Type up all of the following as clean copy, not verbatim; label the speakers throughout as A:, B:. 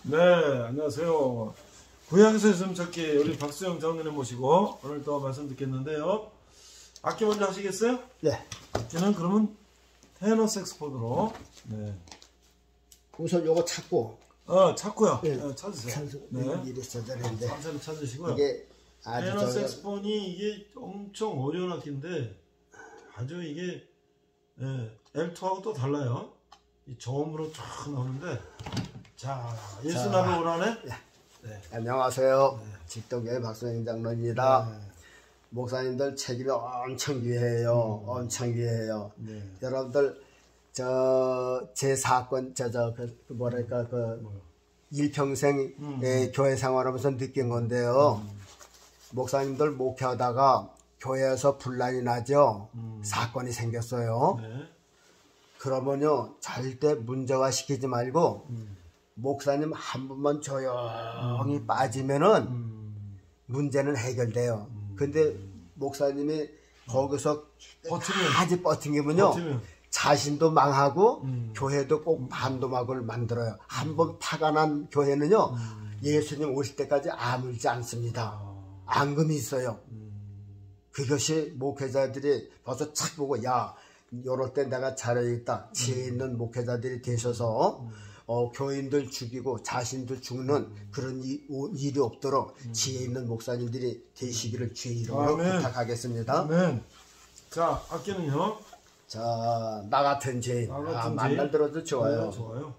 A: 네, 안녕하세요. 구약에서 예수님 찾기 우리 박수영 장로님 모시고 오늘 또 말씀 듣겠는데요. 악기 먼저 하시겠어요?
B: 네.
A: 악기는 그러면 테너 색스폰으로. 네.
B: 우선 요거 찾고.
A: 찾고요.
B: 네.
A: 네, 찾으세요.
B: 네. 이리 써자는데.
A: 천천히 찾으시고요.
B: 이게 아주
A: 테너 색스폰이 이게 엄청 어려운 악기인데 아주 이게 L2하고 또 달라요. 이 저음으로 쫙 나오는데. 자, 예수 나를 오라네.
B: 네. 안녕하세요. 직도교회 박수영 장로입니다. 목사님들 책임이 엄청 귀해요. 엄청 귀해요. 여러분들 제 사건 뭐랄까 일평생 교회 생활하면서 느낀 건데요. 목사님들 목회하다가 교회에서 분란이 나죠. 사건이 생겼어요. 그러면요 절대 문제화 시키지 말고 목사님 한 번만 조용히 빠지면은 문제는 해결돼요. 근데 목사님이 거기서 아주 버티면요 자신도 망하고 교회도 꼭 반도막을 만들어요. 한 번 파가 난 교회는요 예수님 오실 때까지 아물지 않습니다. 앙금이 있어요. 그것이 목회자들이 벌써 착 보고 야 요럴 때 내가 잘해야겠다 지혜 있는 목회자들이 되셔서 교인들 죽이고 자신도 죽는 그런 일이 없도록 지혜 있는 목사님들이 되시기를 주의 이름으로 부탁하겠습니다.
A: 아멘. 자, 악기는요?
B: 자, 나 같은 죄인. 만날 들어도 좋아요.
A: 좋아요.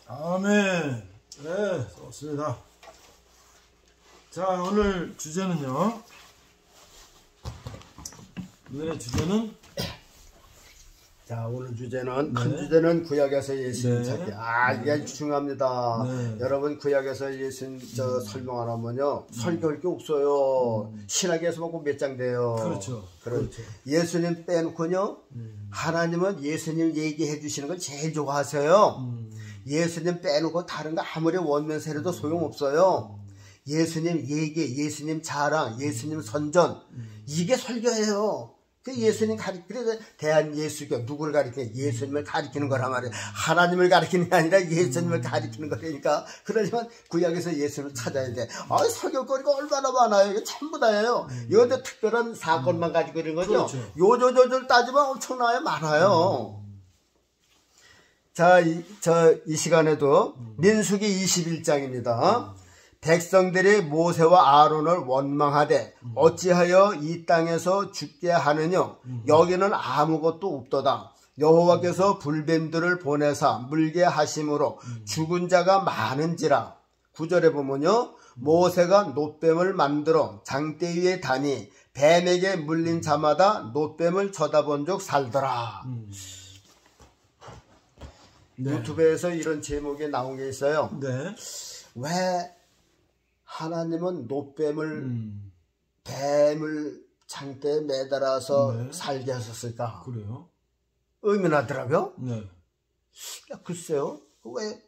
A: 아멘. 네, 좋습니다. 자, 오늘 주제는요. 오늘의 주제는
B: 자, 오늘 주제는 큰 주제는 구약에서 예수님 찾기. 이게 중요합니다. 여러분 구약에서 예수님 설명하라면요 설교할 게 없어요. 신학에서 보고 몇 장 돼요.
A: 그렇죠.
B: 예수님 빼놓고요 하나님은 예수님 얘기해 주시는 걸 제일 좋아하세요. 예수님 빼놓고 다른 거 아무리 원면세례도 소용없어요. 예수님 얘기, 예수님 자랑, 예수님 선전 이게 설교예요. 그 예수님 그래서 대한예수교 누구를 가리키냐? 예수님을 가리키는 거란 말이에요. 하나님을 가리키는 게 아니라 예수님을 가리키는 거니까. 그러지만 구약에서 예수님을 찾아야 돼. 설교거리가 얼마나 많아요. 이거 전부 다예요. 이것도 특별한 사건만 가지고 있는 거죠. 요조조절 따지면 엄청나요. 많아요. 자, 이 시간에도 민수기 21장입니다. 백성들이 모세와 아론을 원망하되 어찌하여 이 땅에서 죽게 하느냐? 여기는 아무것도 없도다. 여호와께서 불뱀들을 보내사 물게 하심으로 죽은 자가 많은지라. 9절에 보면요 모세가 놋뱀을 만들어 장대 위에 다니 뱀에게 물린 자마다 놋뱀을 쳐다본 적 살더라. 유튜브에서 이런 제목이 나온 게 있어요. 왜 하나님은 놋뱀을 뱀을 장대에 매달아서 살게 하셨을까?
A: 그래요?
B: 의문하더라고요. 글쎄요. 왜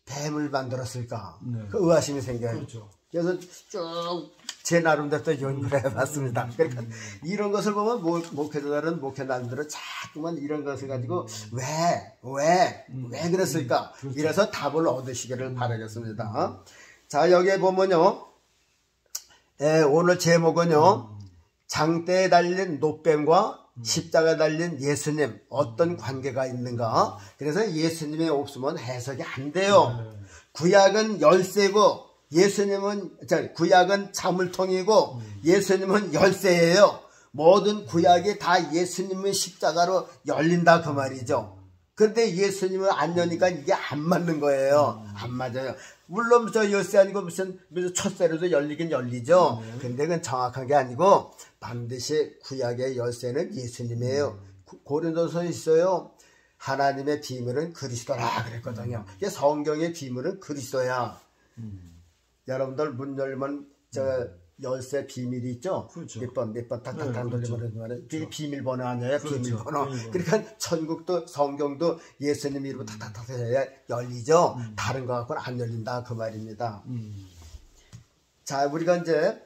B: 뱀을 만들었을까?
A: 네.
B: 그 의아심이 생겨요.
A: 그렇죠.
B: 그래서 쭉 제 나름대로 또 연구를 해봤습니다. 그러니까 이런 것을 보면 목회자들은 목회자들은 자꾸만 이런 것을 가지고 왜 그랬을까?
A: 그렇죠.
B: 이래서 답을 얻으시기를 바라겠습니다. 자, 여기에 보면요. 오늘 제목은요. 장대에 달린 노뱀과 십자가에 달린 예수님 어떤 관계가 있는가? 그래서 예수님이 없으면 해석이 안 돼요. 구약은 열쇠고 구약은 자물통이고 예수님은 열쇠예요. 모든 구약이 다 예수님의 십자가로 열린다 그 말이죠. 그런데 예수님은 안 여니까 이게 안 맞는 거예요. 안 맞아요. 물론 저 열쇠 아니고 무슨 첫쇠로도 열리긴 열리죠. 근데 그건 정확한 게 아니고 반드시 구약의 열쇠는 예수님이에요. 고린도서에 있어요. 하나님의 비밀은 그리스도라 그랬거든요. 성경의 비밀은 그리스도야. 여러분들 문 열면 저 열쇠 비밀이 있죠.
A: 그렇죠.
B: 몇 번 탁탁탁 돌리면 그게 비밀번호 아니에요.
A: 그렇죠.
B: 비밀번호. 그러니까 천국도 성경도 예수님 이름으로 탁탁탁 해야 열리죠. 다른 거 갖고는 안 열린다 그 말입니다. 자, 우리가 이제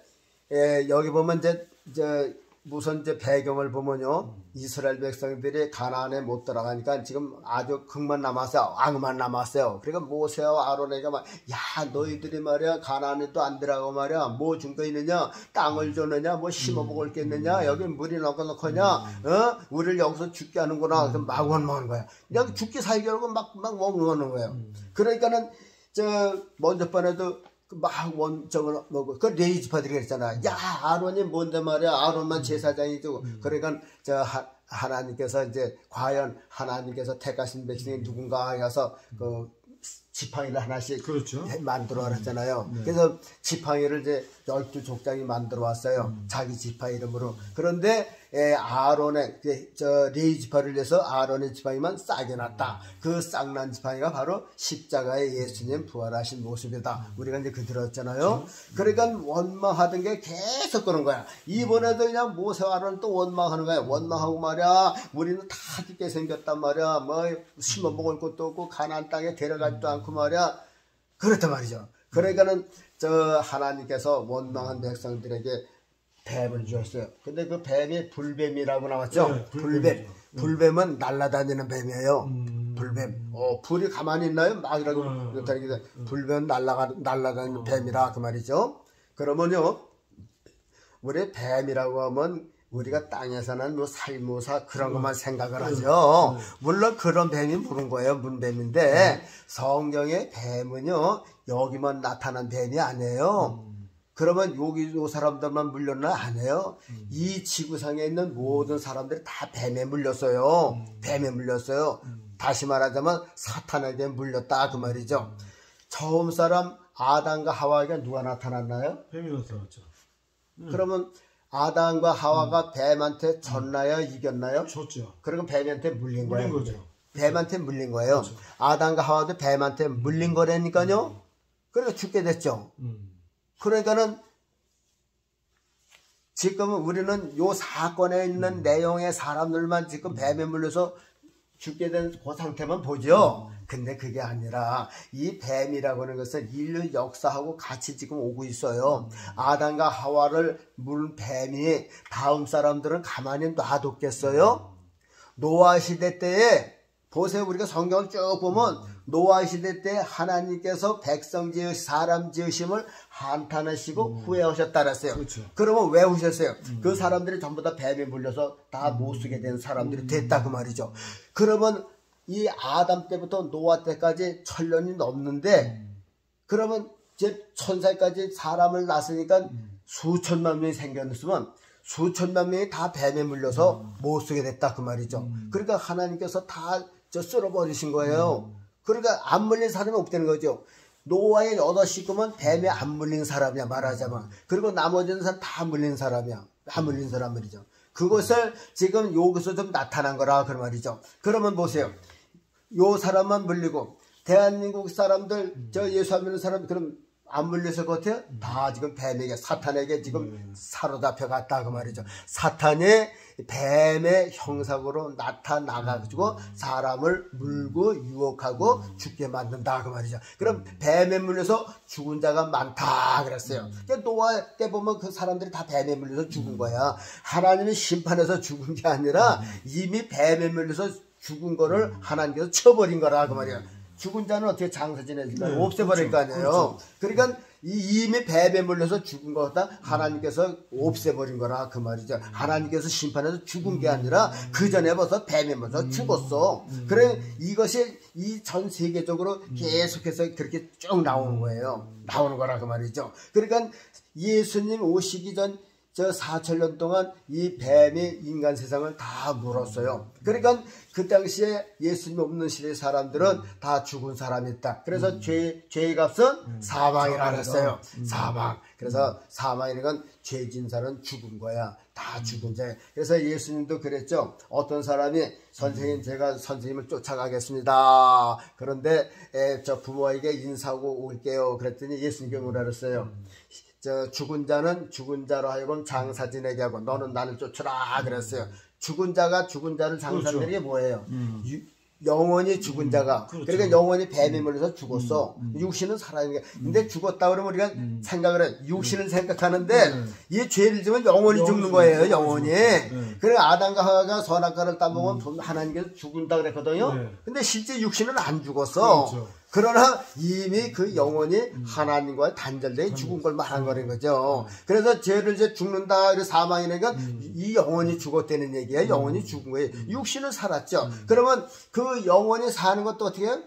B: 여기 보면 이제 우선 이제 배경을 보면요. 이스라엘 백성들이 가나안에 못 들어가니까 지금 아주 극만 남았어요. 악만 남았어요. 그러니까 모세와 아론에게 막, 야, 너희들이 말이야, 가나안에 또 안 들어가고 말이야, 뭐 준 거 있느냐, 땅을 줬느냐, 뭐 심어 먹을 게 있느냐, 여기 물이 넣거냐, 우리를 여기서 죽게 하는구나. 그래서 막 원망하는 거야. 그냥 죽기 살기 하고 막 원망하는 거예요. 그러니까는, 먼저 번에도 그 레이지파들이 그랬잖아. 야, 아론이 뭔데 말이야. 아론만 제사장이고. 그러니까 하나님께서 이제 과연 하나님께서 택하신 백성이 누군가 해서 그 지팡이를 하나씩
A: 그렇죠.
B: 만들어 왔잖아요. 그래서 지팡이를 이제 12족장이 만들어 왔어요. 자기 지팡이 이름으로. 그런데 아론의 레이 지팡이를 내서 아론의 지팡이만 싸게 놨다. 그 싹난 지팡이가 바로 십자가의 예수님 부활하신 모습이다. 우리가 이제 그 들었잖아요. 그러니까 원망하던 게 계속 그런 거야. 이번에도 그냥 모세와 아론은 또 원망하는 거야. 원망하고 말이야. 우리는 다 죽게 생겼단 말이야. 뭐 심어 먹을 것도 없고 가나안 땅에 데려가지도 않고 말이야. 그렇단 말이죠. 그러니까는 하나님께서 원망한 백성들에게 뱀을 주었어요. 근데 그 뱀이 불뱀이라고 나왔죠?
A: 네,
B: 불뱀. 불뱀은 날아다니는 뱀이에요. 불뱀. 불이 가만히 있나요? 막 이러고 불뱀은 날아다니는 뱀이라 그 말이죠. 그러면요, 우리 뱀이라고 하면 우리가 땅에서는 뭐 살모사 그런 것만 생각을 하죠. 물론 그런 뱀이 무는 거예요. 문뱀인데 성경의 뱀은요, 여기만 나타난 뱀이 아니에요. 그러면 요 사람들만 물렸나? 아니에요. 이 지구상에 있는 모든 사람들이 다 뱀에 물렸어요. 뱀에 물렸어요. 다시 말하자면 사탄에게 물렸다 그 말이죠. 처음 사람 아담과 하와에게 누가 나타났나요?
A: 뱀이 나타났죠.
B: 그러면 아담과 하와가 뱀한테 졌나요? 이겼나요?
A: 졌죠.
B: 그리고 뱀한테 물린 거예요.
A: 물린 거죠.
B: 뱀한테 물린 거예요.
A: 그렇죠.
B: 아담과 하와도 뱀한테 물린 거라니까요. 그러니까 죽게 됐죠. 그러니까는 지금 우리는 요 사건에 있는 내용의 사람들만 지금 뱀에 물려서 죽게 된 그 상태만 보죠. 근데 그게 아니라 이 뱀이라고 하는 것은 인류 역사하고 같이 지금 오고 있어요. 아담과 하와를 물은 뱀이 다음 사람들은 가만히 놔뒀겠어요? 노아 시대 때에 보세요. 우리가 성경을 쭉 보면 노아 시대 때 하나님께서 백성 사람 지으심을 한탄하시고 후회하셨다 그랬어요.
A: 그렇죠.
B: 그러면 왜 후회하셨어요? 그 사람들이 전부 다 뱀에 물려서 다 못 쓰게 된 사람들이 됐다 그 말이죠. 그러면 이 아담 때부터 노아 때까지 1000년이 넘는데 그러면 이제 1000살까지 사람을 낳았으니까 수천만 명이 생겼으면 수천만 명이 다 뱀에 물려서 못 쓰게 됐다 그 말이죠. 그러니까 하나님께서 다 쓸어버리신 거예요. 그러니까 안 물린 사람이 없다는 거죠. 노아의 8식구면 뱀에 안 물린 사람이야 말하자면. 그리고 나머지는 사람 다 물린 사람이야. 다 물린 사람 말이죠. 그것을 지금 여기서 좀 나타난 거라 그 말이죠. 그러면 보세요. 요 사람만 물리고 대한민국 사람들 예수 안 믿는 사람 그럼 안 물려서 같아요? 다 지금 뱀에게, 사탄에게 지금 사로잡혀 갔다 그 말이죠. 사탄이 뱀의 형상으로 나타나가지고 사람을 물고 유혹하고 죽게 만든다 그 말이죠. 그럼 뱀에 물려서 죽은 자가 많다 그랬어요. 노아 때 보면 그 사람들이 다 뱀에 물려서 죽은 거야. 하나님이 심판해서 죽은 게 아니라 이미 뱀에 물려서 죽은 거를 하나님께서 쳐버린 거라 그 말이야. 죽은 자는 어떻게 장사 지내니까 없애버릴 거 아니에요.
A: 그렇죠.
B: 그러니까 이미 뱀에 물려서 죽은 거다 하나님께서 없애버린 거라 그 말이죠. 하나님께서 심판해서 죽은 게 아니라 그 전에 벌써 뱀에 물려서 죽었어. 그래 이것이 이 전 세계적으로 계속해서 그렇게 쭉 나오는 거예요. 나오는 거라 그 말이죠. 그러니까 예수님 오시기 전 저 4,000년 동안 이 뱀이 인간 세상을 다 물었어요. 그러니까 그 당시에 예수님 없는 시대의 사람들은 다 죽은 사람이 있다. 그래서 죄의 값은 사망이라 그랬어요. 사망. 그래서 사망이란 죄 진 사람은 죽은 거야. 다 죽은 자. 그래서 예수님도 그랬죠. 어떤 사람이 선생님 제가 선생님을 쫓아가겠습니다. 그런데 저 부모에게 인사하고 올게요. 그랬더니 예수님께 뭐라 그랬어요. 저 죽은 자는 죽은 자로 하여금 장사 지내게 하고 너는 나를 쫓으라 그랬어요. 죽은 자가 죽은 자를 장사 지내는 게 뭐예요? 영원히 죽은 자가
A: 그렇죠.
B: 그러니까 영원히 뱀에 물려서 죽었어. 육신은 살아있는 게 근데 죽었다 그러면 우리가 생각을 해. 육신을 생각하는데 이 죄를 지면 영원히 죽는 거예요. 영원히. 그래 아담과 하와가 선악과를 따먹으면 하나님께서 죽는다 그랬거든요. 근데 실제 육신은 안 죽었어.
A: 그렇죠.
B: 그러나 이미 그 영혼이 하나님과 단절돼 죽은 걸 말한 거는 거죠. 그래서 죄를 이제 죽는다, 그래서 사망이니까 이 영혼이 죽었다는 얘기야. 영혼이 죽은 거예요. 육신은 살았죠. 그러면 그 영혼이 사는 것도 어떻게 해요?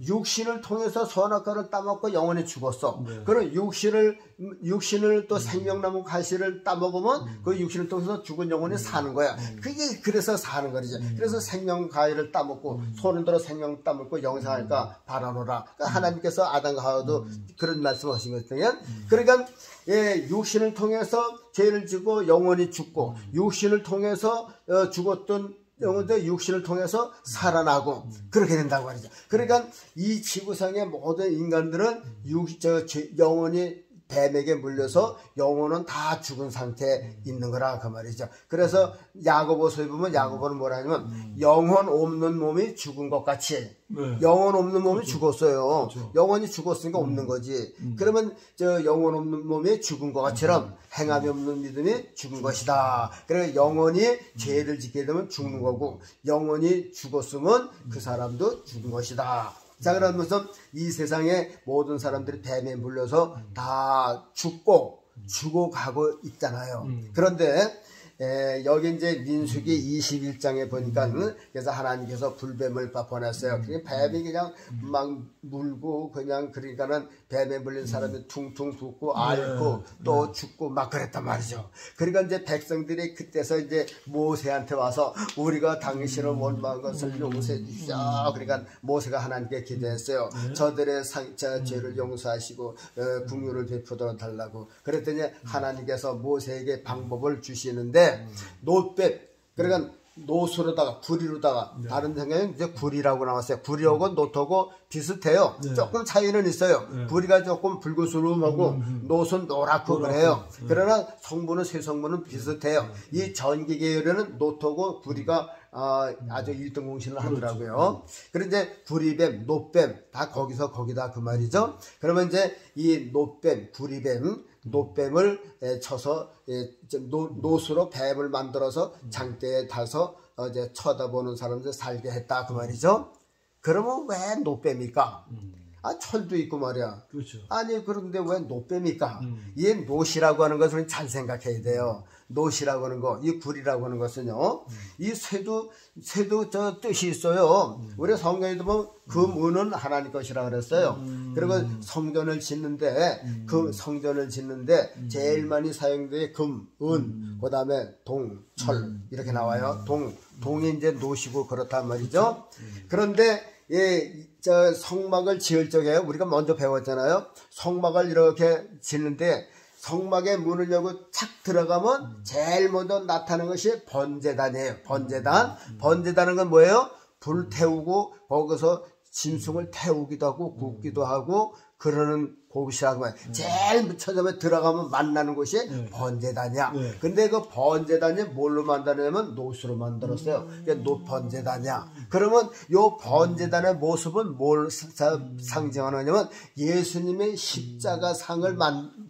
B: 육신을 통해서 선악과를 따먹고 영혼이 죽었어. 그럼 육신을 또 생명나무 가시를 따먹으면 그 육신을 통해서 죽은 영혼이 사는 거야. 그게 그래서 사는 거죠. 그래서 생명 가위를 따먹고 손을 들어 생명 따먹고 영생하니까 바라노라. 그러니까 하나님께서 아담과 하와도 그런 말씀하신 거거든요. 그러니까 육신을 통해서 죄를 지고 영혼이 죽고 육신을 통해서 죽었던 영혼도 육신을 통해서 살아나고 그렇게 된다고 말이죠. 그러니까 이 지구상의 모든 인간들은 영혼이 뱀에게 물려서 영혼은 다 죽은 상태에 있는 거라 그 말이죠. 그래서 야고보서에 보면 야고보는 뭐라 하냐면 영혼 없는 몸이 죽은 것 같이 영혼 없는 몸이 죽었어요. 영혼이 죽었으니까 없는 거지. 그러면 저 영혼 없는 몸이 죽은 것 같이럼 행함이 없는 믿음이 죽은 것이다. 그래서 영혼이 죄를 짓게 되면 죽는 거고 영혼이 죽었으면 그 사람도 죽은 것이다. 자, 그러면서 이 세상의 모든 사람들이 뱀에 물려서 다 죽어가고 있잖아요. 그런데 여기 이제 민수기 21장에 보니까 그래서 하나님께서 불뱀을 보냈어요. 그게 뱀이 그냥 막 물고 그냥 그러니까는 뱀에 물린 사람이 퉁퉁 붓고 앓고 또 죽고 막 그랬단 말이죠. 그러니까 이제 백성들이 그때서 이제 모세한테 와서 우리가 당신을 원망한 것을 용서해 주시오. 그러니까 모세가 하나님께 기도했어요. 저들의 죄를 용서하시고 긍휼을 베풀어 달라고. 그랬더니 하나님께서 모세에게 방법을 주시는데 노뱀 그러니까 노수로다가 구리로다가 다른 생각은 이제 구리라고 나왔어요. 구리하고 노토고 비슷해요. 조금 차이는 있어요. 구리가 조금 붉은수름하고 노수는 노랗고 그래요. 그러나 성분은 세 성분은 비슷해요. 이 전기 계열에는 노토고 구리가 아주 1등 공신을 하더라고요. 그런데 구리뱀, 노뱀 다 거기다 그 말이죠. 그러면 이제 이 노뱀, 구리뱀 노뱀을 쳐서 노수로 뱀을 만들어서 장대에 타서 이제 쳐다보는 사람들 살게 했다 그 말이죠. 그러면 왜 노뱀일까? 철도 있고 말이야.
A: 그렇죠.
B: 아니 그런데 왜 노뱀일까? 이 노시라고 하는 것을 잘 생각해야 돼요. 노시라고 하는 거, 이 굴이라고 하는 것은요, 이 쇠도 저 뜻이 있어요. 우리 성경에도 보면 금은은 하나님 것이라 그랬어요. 그리고 성전을 짓는데, 제일 많이 사용된 금, 은, 그 다음에 동, 철, 이렇게 나와요. 동이 이제 노시고 그렇단 말이죠. 그런데, 저 성막을 지을 적에 우리가 먼저 배웠잖아요. 성막을 이렇게 짓는데, 성막에 문을 열고 착 들어가면 제일 먼저 나타나는 것이 번제단이에요. 번제단은 건 뭐예요? 불 태우고 거기서 짐승을 태우기도 하고 굽기도 하고 그러는 곳이라고 말이야. 제일 처음에 들어가면 만나는 곳이 번제단이야. 근데 그 번제단이 뭘로 만들었냐면 노수로 만들었어요. 노번제단이야. 그러면 요 번제단의 모습은 뭘 상징하느냐면 예수님의 십자가 상을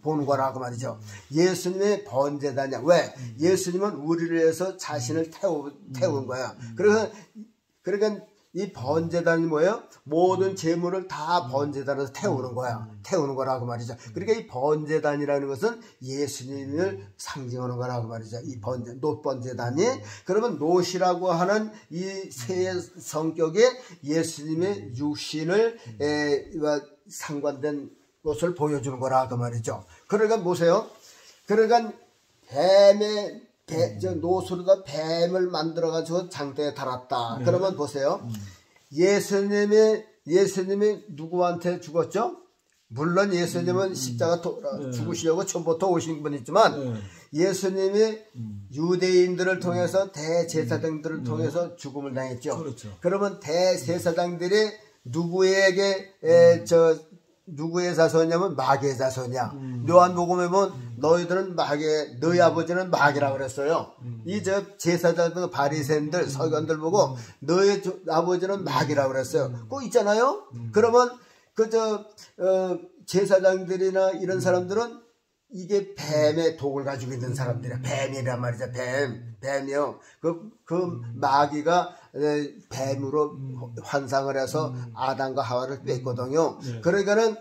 B: 보는 거라고 말이죠. 예수님의 번제단이야. 왜? 예수님은 우리를 위해서 자신을 태운 거야. 그러니까 이 번제단이 뭐예요? 모든 재물을 다 번제단에서 태우는 거야. 태우는 거라고 말이죠. 그러니까 이 번제단이라는 것은 예수님을 상징하는 거라고 말이죠. 이 노번제단이. 그러면 노시라고 하는 이 세 성격이 예수님의 육신을 상관된 것을 보여주는 거라고 말이죠. 그러니까 보세요. 그러니까 노수로다 뱀을 만들어가지고 장대에 달았다. 그러면 보세요. 예수님이 누구한테 죽었죠? 물론 예수님은 십자가 죽으시려고 처음부터 오신 분이지만 예수님이 유대인들을 통해서 대제사장들을 통해서 죽음을 당했죠.
A: 그렇죠.
B: 그러면 대제사장들이 누구의 자손이냐면 마귀의 자손이야. 요한복음에 보면 너희들은 너희 아버지는 마귀라고 그랬어요. 이 제사장들, 바리새인들, 서기관들 보고 너희 아버지는 마귀라고 그랬어요. 꼭 있잖아요. 그러면 제사장들이나 이런 사람들은 이게 뱀의 독을 가지고 있는 사람들이야. 뱀이란 말이죠. 뱀이요. 그 마귀가 뱀으로 환상을 해서 아담과 하와를 뺐거든요. 그러니까는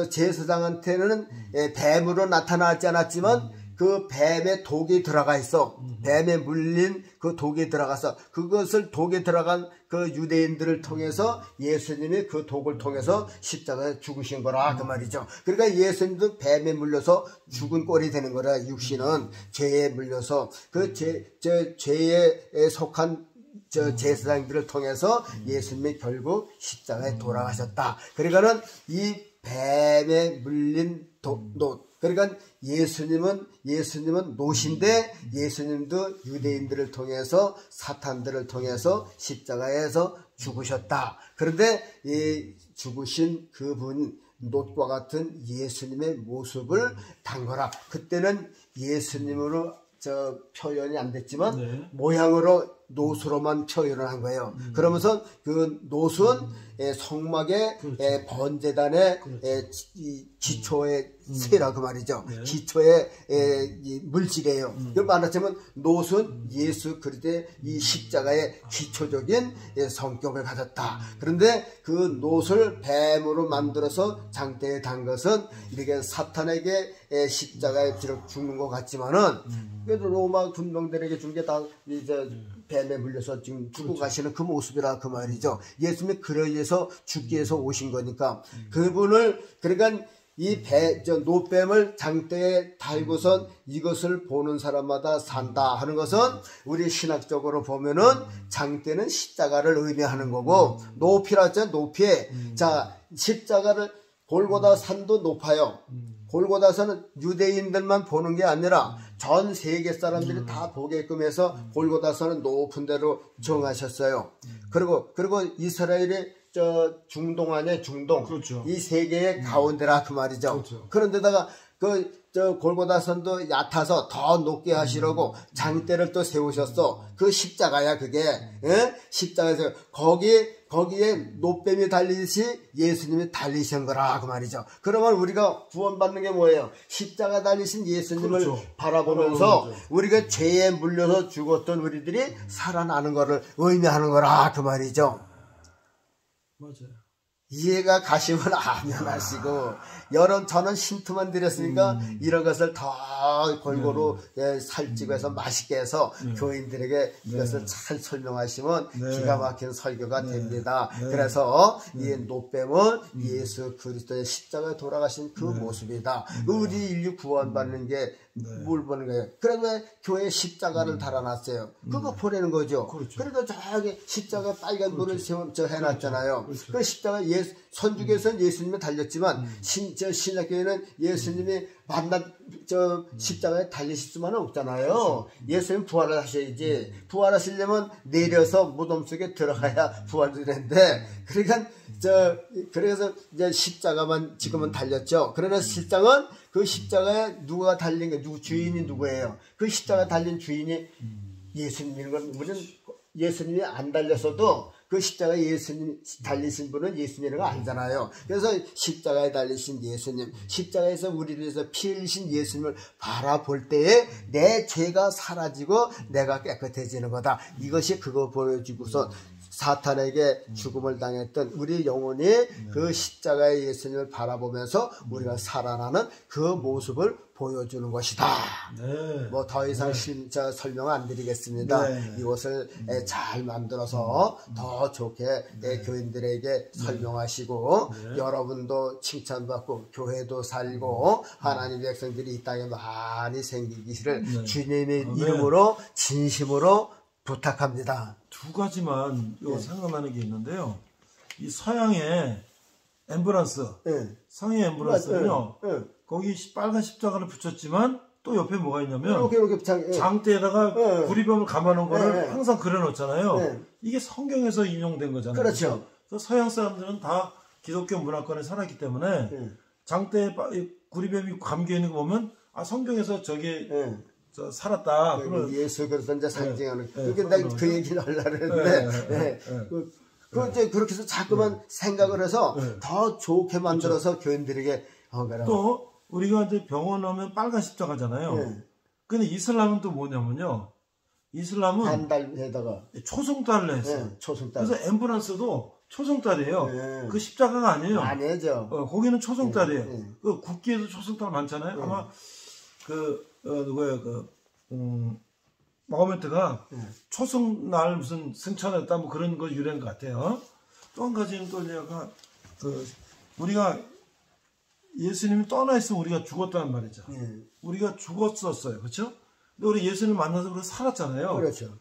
B: 제사장한테는 뱀으로 나타나지 않았지만 그 뱀의 독이 들어가 있어. 뱀에 물린 그 독이 들어가서 그것을 독에 들어간 그 유대인들을 통해서 예수님이 그 독을 통해서 십자가에 죽으신 거라 그 말이죠. 그러니까 예수님도 뱀에 물려서 죽은 꼴이 되는 거라. 육신은 죄에 물려서 그 죄에 속한 제사장들을 통해서 예수님이 결국 십자가에 돌아가셨다. 그러니까는 이 뱀에 물린 그러니까 예수님은 노신데 예수님도 유대인들을 통해서 사탄들을 통해서 십자가에서 죽으셨다. 그런데 이 죽으신 그분 놋과 같은 예수님의 모습을 담거라. 그때는 예수님으로 표현이 안 됐지만 모양으로 노수로만 표현을 한 거예요. 그러면서 그 노수는 성막의 번제단의 기초의 쇠라 그 말이죠. 기초의 물질이에요. 이걸 말하자면 노수는 예수 그리스도의 이 십자가의 기초적인 성격을 가졌다. 그런데 그 노수를 뱀으로 만들어서 장대에 단 것은 이렇게 사탄에게 십자가에 비록 죽는 것 같지만은 그래도 로마 군병들에게 준 게 다 이제 뱀에 물려서 지금 죽고 가시는 그 모습이라 그 말이죠. 예수님이 그러기 위해서 죽기 위해서 오신 거니까 그분을 그러니까 이 노뱀을 장대에 달고선 이것을 보는 사람마다 산다 하는 것은 우리 신학적으로 보면은 장대는 십자가를 의미하는 거고 높이라죠. 높이. 자, 십자가를 골고다 산도 높아요. 골고다산은 유대인들만 보는 게 아니라 전 세계 사람들이 다 보게끔 해서 골고다산은 높은 데로 정하셨어요. 그리고 이스라엘이 중동 안에 중동. 그렇죠. 이 세계의 가운데라 그 말이죠. 그렇죠. 그런데다가 골고다산도 얕아서 더 높게 하시려고 장대를 또 세우셨어. 그 십자가야 그게. 십자가에서 거기에 노뱀이 달리듯이 예수님이 달리신 거라 그 말이죠. 그러면 우리가 구원받는 게 뭐예요? 십자가 달리신 예수님을 그렇죠. 바라보면서 우리가 죄에 물려서 죽었던 우리들이 살아나는 거를 의미하는 거라 그 말이죠.
A: 맞아요.
B: 이해가 가시면 아멘 하시고 저는 힌트만 드렸으니까 이런 것을 더 골고루 살찌고 해서 맛있게 해서 교인들에게 이것을 잘 설명하시면 기가 막힌 설교가 됩니다. 그래서 이 노뱀은 예수 그리스도의 십자가에 돌아가신 그 모습이다. 우리 인류 구원받는 게 뭘 보는 거예요? 그래서 교회에 십자가를 달아놨어요. 그거 보내는 거죠. 그렇죠. 그래도 저기 십자가 빨간 불을 해놨잖아요. 그렇죠. 그 십자가 선주교에서는 예수님을 달렸지만 신약교회는 예수님이 십자가에 달리실 수만은 없잖아요.
A: 그렇죠.
B: 예수님 부활을 하셔야지. 부활하시려면 내려서 무덤 속에 들어가야 부활이 되는데, 그래서 이제 십자가만 지금은 달렸죠. 그러나 실상은 그 십자가에 누가 달린 거, 주인이 누구예요? 그 십자가 달린 주인이 예수님인 건, 우리는 예수님이 안 달렸어도 그 십자가에 예수님 달리신 분은 예수님이라는 거 알잖아요. 그래서 십자가에 달리신 예수님, 십자가에서 우리를 위해서 피 흘리신 예수님을 바라볼 때에 내 죄가 사라지고 내가 깨끗해지는 거다. 이것이 그거 보여주고서 사탄에게 죽음을 당했던 우리 영혼이 그 십자가의 예수님을 바라보면서 우리가 살아나는 그 모습을 보여주는 것이다.
A: 네.
B: 뭐 더 이상 설명 안 드리겠습니다.
A: 네.
B: 이것을 잘 만들어서 더 좋게 교인들에게 설명하시고 여러분도 칭찬받고 교회도 살고 하나님의 백성들이 이 땅에 많이 생기기를 주님의 이름으로 진심으로 부탁합니다.
A: 두 가지만 생각나는 게 있는데요. 이 서양의 앰뷸런스, 성의 앰뷸런스는요. 거기 빨간 십자가를 붙였지만 또 옆에 뭐가 있냐면
B: 이렇게
A: 장대에다가 구리병을 감아놓은 거를 항상 그려놓잖아요. 이게 성경에서 인용된 거잖아요.
B: 그렇죠.
A: 그래서 서양 사람들은 다 기독교 문화권에 살았기 때문에 장대에 구리병이 감겨있는 거 보면 성경에서 저게 살았다.
B: 예수 그리스도 이제 상징하는. 그러니까 내가 그 얘기를 하려고 했는데, 이제 그렇게 해서 자꾸만 생각을 해서 더 좋게 만들어서 교인들에게
A: 또 우리가 이제 병원 오면 빨간 십자가잖아요. 근데 이슬람은 또 뭐냐면요. 이슬람은
B: 반달에다가
A: 초승달을 했어요.
B: 초승달.
A: 그래서 앰뷸런스도 초승달이에요. 그 십자가가 아니에요.
B: 아니죠.
A: 거기는 초승달이에요. 그 국기에도 초승달 많잖아요. 아마 마호메트가 초승날 무슨 승천했다 뭐 그런 거 유래인 것 같아요. 또 한 가지는 또 내가 우리가 예수님이 떠나 있으면 우리가 죽었다는 말이죠. 우리가 죽었었어요. 그렇죠? 근데 우리 예수님 만나서 우리가 살았잖아요.
B: 그렇죠.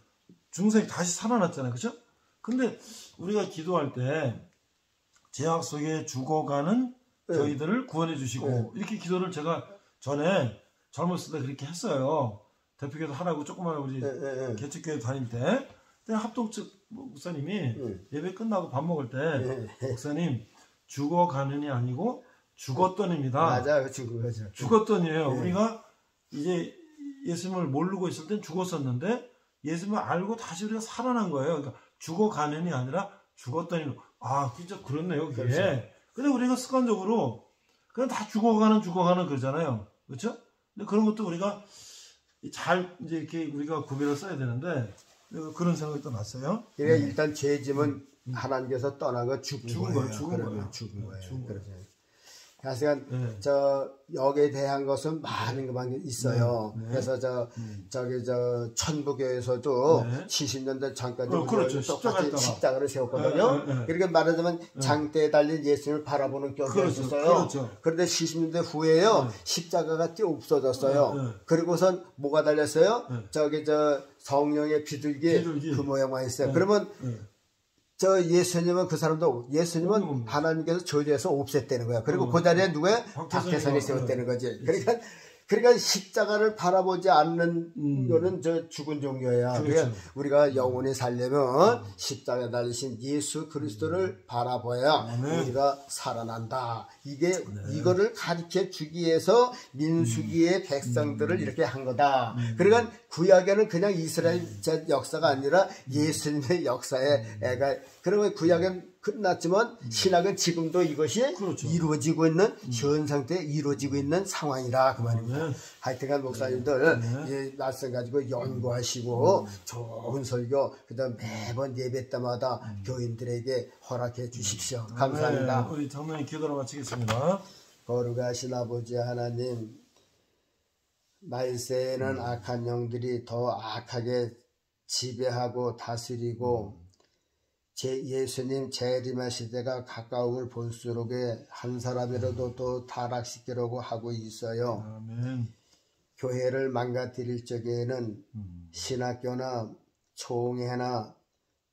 A: 중생이 다시 살아났잖아요. 그렇죠? 근데 우리가 기도할 때 죄악 속에 죽어가는 저희들을 구원해 주시고 이렇게 기도를 제가 전에 젊었을 때 그렇게 했어요. 대표교도 하라고 조그만 우리 개척교회 다닐 때 합동 측 목사님이 예배 끝나고 밥 먹을 때 목사님 죽어가는이 아니고 죽었던입니다.
B: 맞아요. 죽었죠.
A: 죽었던이에요. 우리가 이제 예수님을 모르고 있을 땐 죽었었는데 예수님을 알고 다시 우리가 살아난 거예요. 그러니까 죽어가는이 아니라 죽었던이. 진짜 그렇네요. 그게. 그렇죠. 근데 우리가 습관적으로 그냥 다 죽어가는 그러잖아요. 그렇죠? 근데 그런 것도 우리가 잘 이제 이렇게 우리가 구별을 써야 되는데 그런 생각이 또 났어요.
B: 그러니까 일단 죄짐은 하나님께서 떠난 거 죽은 거예요.
A: 죽은 거예요.
B: 그렇죠. 그래서 여기에 대한 것은 많은 것만 있어요. 그래서 천부교에서도 70년대 전까지
A: 그렇죠.
B: 똑같이 십자가를 세웠거든요. 그렇게 말하자면 장대에 달린 예수님을 바라보는 격이 있었어요. 그런데 70년대 후에요 십자가가 없어졌어요. 그리고선 뭐가 달렸어요? 성령의 비둘기 그 모양만 있어요. 그러면 예수님은 예수님은 하나님께서 저주해서 없앴다는 거야. 그리고 그 자리에 누구야? 박태선이 세웠다는 거지. 그러니까 십자가를 바라보지 않는 거는 죽은 종교야. 그러니까 우리가 영원히 살려면 십자가에 달리신 예수 그리스도를 바라봐야 우리가 살아난다. 이거를 가르쳐 주기 위해서 민수기의 백성들을 이렇게 한 거다. 그러니까 구약에는 그냥 이스라엘 역사가 아니라 예수님의 역사에 그러면 구약은 끝났지만 신학은 지금도 이것이 이루어지고 있는 현 상태에 이루어지고 있는 상황이라 그 말입니다. 하여튼간 목사님들 말씀 가지고 연구하시고 좋은 설교 그다음 매번 예배 때마다 교인들에게 허락해 주십시오. 감사합니다.
A: 우리 장로님 기도로 마치겠습니다.
B: 거룩하신 아버지 하나님, 말세에는 악한 영들이 더 악하게 지배하고 다스리고 예수님 재림하실 때가 가까움을 볼수록에 한 사람이라도 더 타락시키려고 하고 있어요.
A: 아멘.
B: 교회를 망가뜨릴 적에는 신학교나 총회나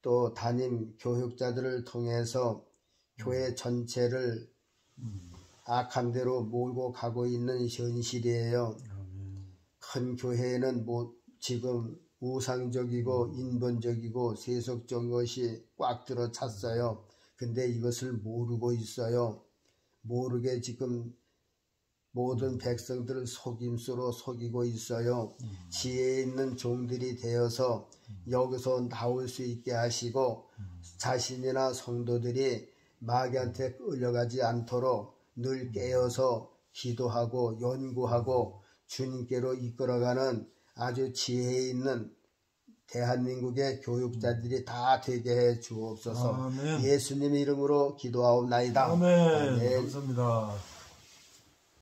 B: 또 담임 교육자들을 통해서 교회 전체를 악한 대로 몰고 가고 있는 현실이에요. 큰 교회에는 뭐 지금 우상적이고 인본적이고 세속적인 것이 꽉 들어 찼어요. 근데 이것을 모르고 있어요. 모르게 지금 모든 백성들을 속임수로 속이고 있어요. 지혜 있는 종들이 되어서 여기서 나올 수 있게 하시고 자신이나 성도들이 마귀한테 끌려가지 않도록 늘 깨어서 기도하고 연구하고 주님께로 이끌어가는 아주 지혜 있는 대한민국의 교육자들이 다 되게 해 주옵소서.
A: 아멘.
B: 예수님 이름으로 기도하옵나이다.
A: 아멘.
B: 아멘.
A: 감사합니다.